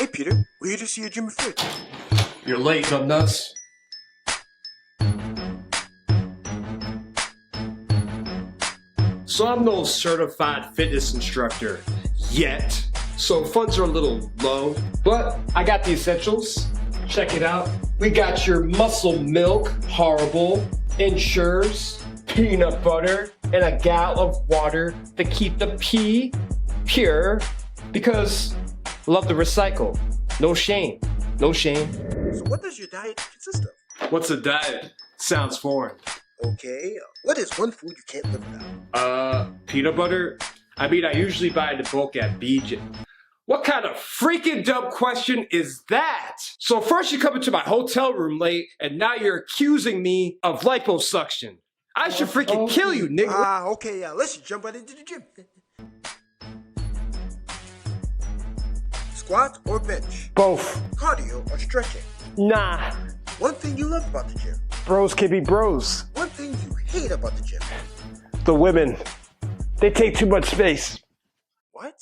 Hey Peter, we're here to see your GYM&Fridge. You're late, nuts. So I'm no certified fitness instructor yet, so funds are a little low, but I got the essentials. Check it out. We got your muscle milk, horrible, Ensures, peanut butter, and a gallon of water to keep the pee pure, because love to recycle. No shame. No shame. So what does your diet consist of? What's a diet? Sounds foreign. Okay, what is one food you can't live without? Peanut butter? I mean, I usually buy it in bulk at BJ. What kind of freaking dumb question is that? So first you come into my hotel room late, and now you're accusing me of liposuction. I should freaking kill you, nigga. Okay, let's jump right into the gym. Squat or bench? Both. Cardio or stretching? Nah. One thing you love about the gym? Bros can be bros. One thing you hate about the gym? The women. They take too much space. What?